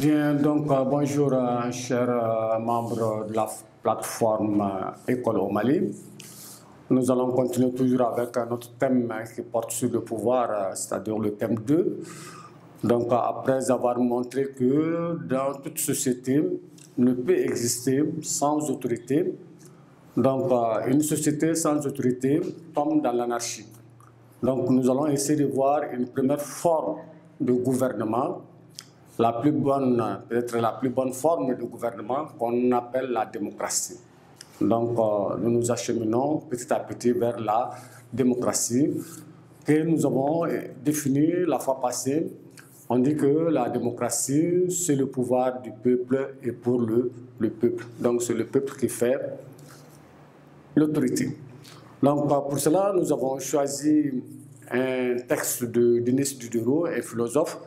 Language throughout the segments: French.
Bien, donc bonjour chers membres de la plateforme École au Mali. Nous allons continuer toujours avec notre thème qui porte sur le pouvoir, c'est-à-dire le thème 2. Donc après avoir montré que dans toute société ne peut exister sans autorité, donc une société sans autorité tombe dans l'anarchie. Donc nous allons essayer de voir une première forme de gouvernement, la plus bonne, peut-être la plus bonne forme de gouvernement qu'on appelle la démocratie. Donc nous nous acheminons petit à petit vers la démocratie que nous avons définie la fois passée. On dit que la démocratie, c'est le pouvoir du peuple et pour le peuple. Donc c'est le peuple qui fait l'autorité. Donc pour cela, nous avons choisi un texte de Denis Diderot, un philosophe.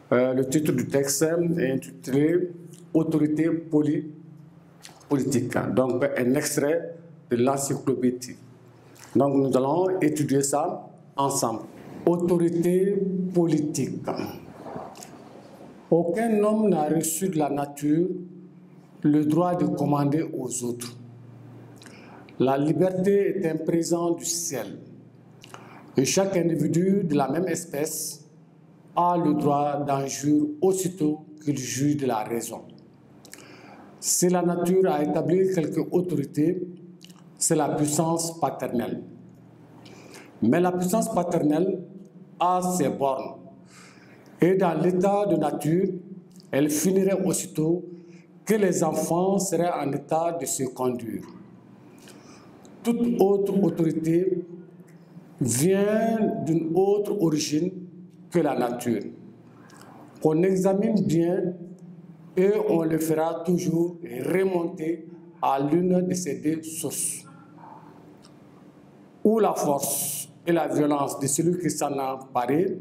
Le titre du texte est intitulé « Autorité politique », donc un extrait de l'encyclopédie. Donc nous allons étudier ça ensemble. Autorité politique. Aucun homme n'a reçu de la nature le droit de commander aux autres. La liberté est un présent du ciel. Et chaque individu de la même espèce a le droit d'en jouir aussitôt qu'il juge de la raison. Si la nature a établi quelque autorité, c'est la puissance paternelle. Mais la puissance paternelle a ses bornes. Et dans l'état de nature, elle finirait aussitôt que les enfants seraient en état de se conduire. Toute autre autorité vient d'une autre origine que la nature. On examine bien et on le fera toujours remonter à l'une de ces deux sources. Ou la force et la violence de celui qui s'en a emparé,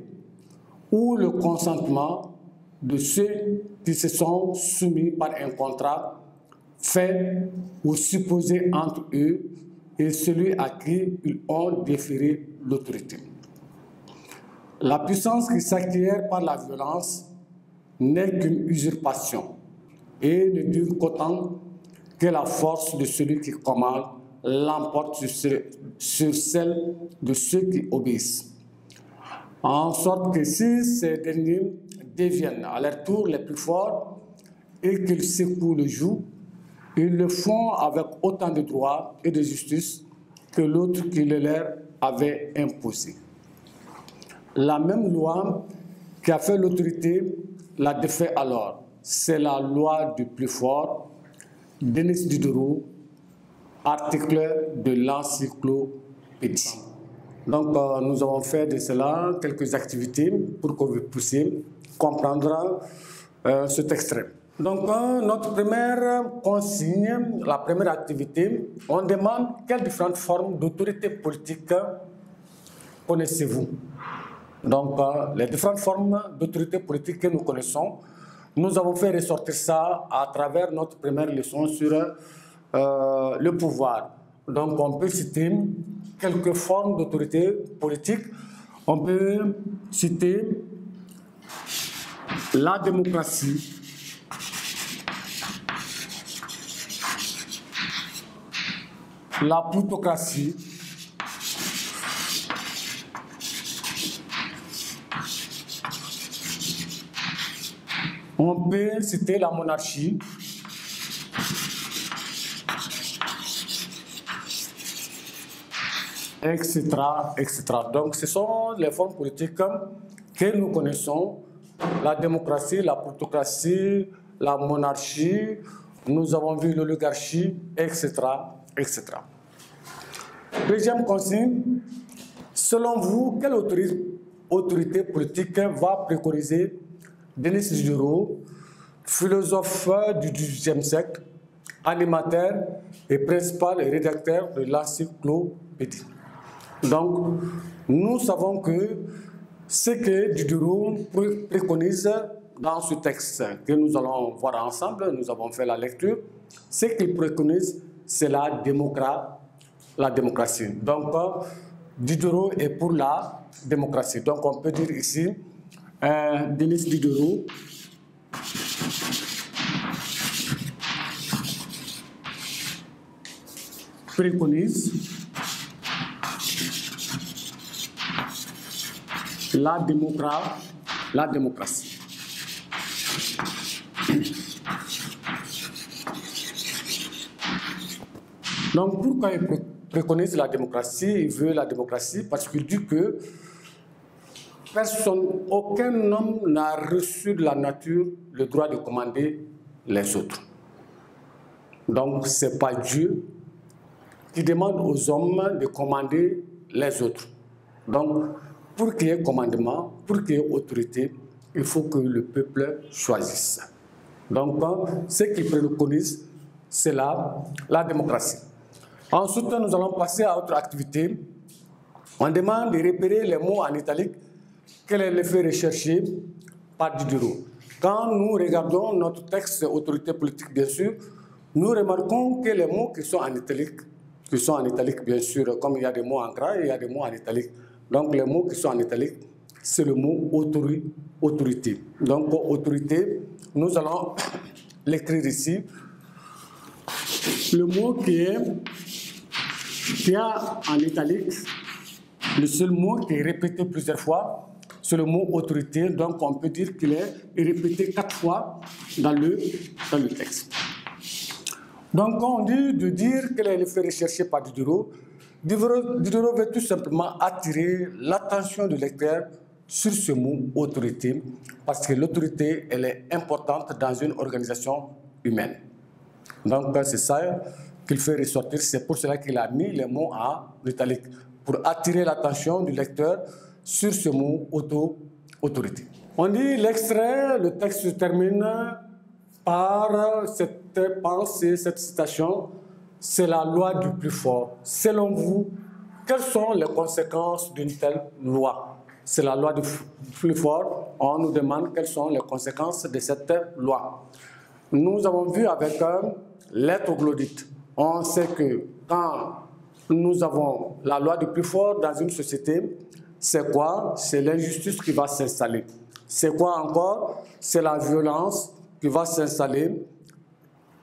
ou le consentement de ceux qui se sont soumis par un contrat fait ou supposé entre eux et celui à qui ils ont déféré l'autorité. La puissance qui s'acquiert par la violence n'est qu'une usurpation et ne dure qu'autant que la force de celui qui commande l'emporte sur celle de ceux qui obéissent. En sorte que si ces derniers deviennent à leur tour les plus forts et qu'ils secouent le joug, ils le font avec autant de droit et de justice que l'autre qui le leur avait imposé. La même loi qui a fait l'autorité la défait alors. C'est la loi du plus fort, Denis Diderot, article de l'encyclopédie. Donc nous avons fait de cela quelques activités pour que vous puissiez comprendre cet extrait. Donc notre première consigne, la première activité, on demande quelles différentes formes d'autorité politique connaissez-vous? Donc, les différentes formes d'autorité politique que nous connaissons, nous avons fait ressortir ça à travers notre première leçon sur le pouvoir. Donc, on peut citer quelques formes d'autorité politique. On peut citer la démocratie, la plutocratie, on peut citer la monarchie, etc., etc. Donc, ce sont les formes politiques que nous connaissons, la démocratie, la plutocratie, la monarchie, nous avons vu l'oligarchie, etc., etc. Deuxième consigne, selon vous, quelle autorité politique va préconiser Denis Diderot, philosophe du XVIIIe siècle, animateur et principal rédacteur de l'encyclopédie. Donc, nous savons que ce que Diderot préconise dans ce texte que nous allons voir ensemble, nous avons fait la lecture, ce qu'il préconise, c'est la démocratie. Donc, Diderot est pour la démocratie. Donc, on peut dire ici, Denis Diderot préconise la démocratie. Donc, pourquoi il préconise la démocratie? Il veut la démocratie parce qu'il dit que aucun homme n'a reçu de la nature le droit de commander les autres. Donc, ce n'est pas Dieu qui demande aux hommes de commander les autres. Donc, pour qu'il y ait commandement, pour qu'il y ait autorité, il faut que le peuple choisisse. Donc, ce qu'il préconise, c'est la démocratie. Ensuite, nous allons passer à autre activité. On demande de repérer les mots en italique. Quel est l'effet recherché par Diderot? Quand nous regardons notre texte autorité politique, bien sûr, nous remarquons que les mots qui sont en italique, bien sûr, comme il y a des mots en gras, il y a des mots en italique. Donc, les mots qui sont en italique, c'est le mot autorité. Donc, autorité, nous allons l'écrire ici. Le mot qui a en italique, le seul mot qui est répété plusieurs fois, c'est le mot autorité. Donc, on peut dire qu'il est répété 4 fois dans le texte. Donc, on dit de dire quel est l'effet recherché par Diderot. Diderot veut tout simplement attirer l'attention du lecteur sur ce mot autorité, parce que l'autorité, elle est importante dans une organisation humaine. Donc, c'est ça qu'il fait ressortir. C'est pour cela qu'il a mis les mots en italique, pour attirer l'attention du lecteur sur ce mot autorité. On dit l'extrait, le texte se termine par cette pensée, cette citation, c'est la loi du plus fort. Selon vous, quelles sont les conséquences d'une telle loi? C'est la loi du plus fort. On nous demande quelles sont les conséquences de cette loi. Nous avons vu avec l'être glodite. On sait que quand nous avons la loi du plus fort dans une société, c'est quoi? C'est l'injustice qui va s'installer. C'est quoi encore? C'est la violence qui va s'installer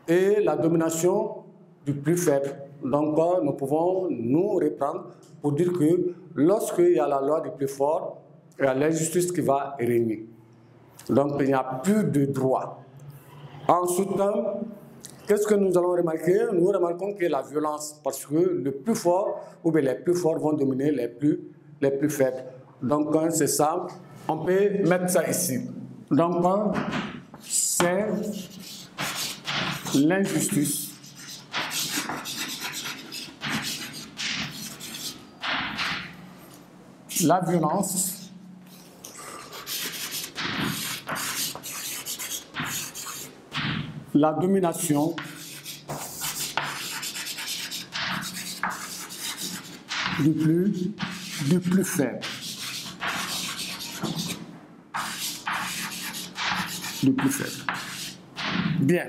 et la domination du plus faible. Donc, nous pouvons nous reprendre pour dire que lorsqu'il y a la loi du plus fort, il y a l'injustice qui va régner. Donc, il n'y a plus de droit. Ensuite, qu'est-ce que nous allons remarquer? Nous remarquons que la violence, parce que le plus fort, ou bien les plus forts vont dominer les plus faibles. Donc, c'est ça. On peut mettre ça ici. Donc, c'est l'injustice. La violence, la domination, du plus faible. Du plus faible. Bien.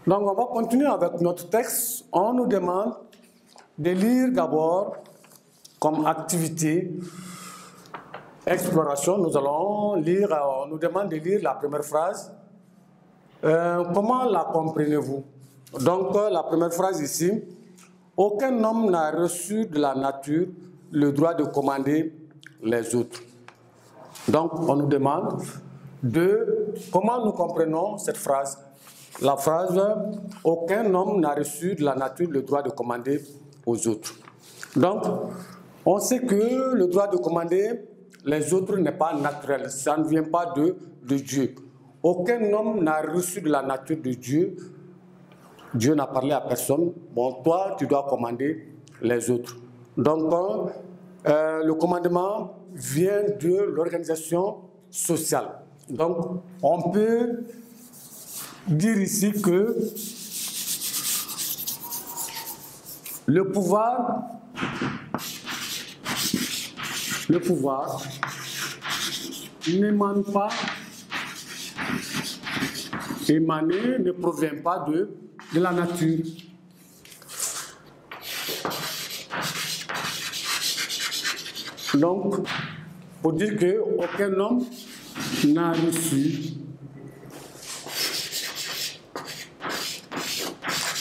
Donc, on va continuer avec notre texte. On nous demande de lire d'abord comme activité exploration. Nous allons lire, on nous demande de lire la première phrase. Comment la comprenez-vous? Donc, la première phrase ici. Aucun homme n'a reçu de la nature le droit de commander les autres. Donc, on nous demande comment nous comprenons cette phrase. La phrase « Aucun homme n'a reçu de la nature le droit de commander aux autres ». Donc, on sait que le droit de commander les autres n'est pas naturel. Ça ne vient pas de Dieu. Aucun homme n'a reçu de la nature de Dieu. Dieu n'a parlé à personne. Bon, toi, tu dois commander les autres. Donc, le commandement vient de l'organisation sociale. Donc, on peut dire ici que le pouvoir n'émane pas, ne provient pas de la nature. Donc, pour dire qu'aucun homme n'a reçu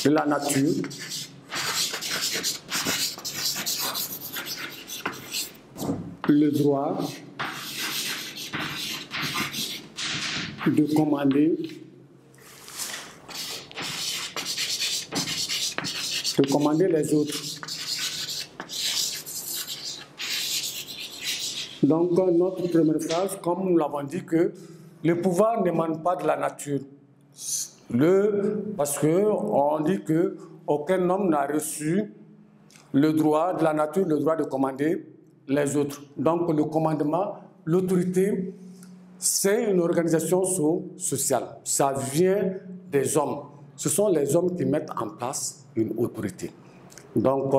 de la nature le droit de commander les autres. Donc, notre première phrase, comme nous l'avons dit, que le pouvoir n'émane pas de la nature. Parce qu'on dit qu'aucun homme n'a reçu le droit de la nature, le droit de commander les autres. Donc, le commandement, l'autorité, c'est une organisation sociale. Ça vient des hommes. Ce sont les hommes qui mettent en place une autorité. Donc,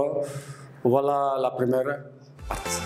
voilà la première partie.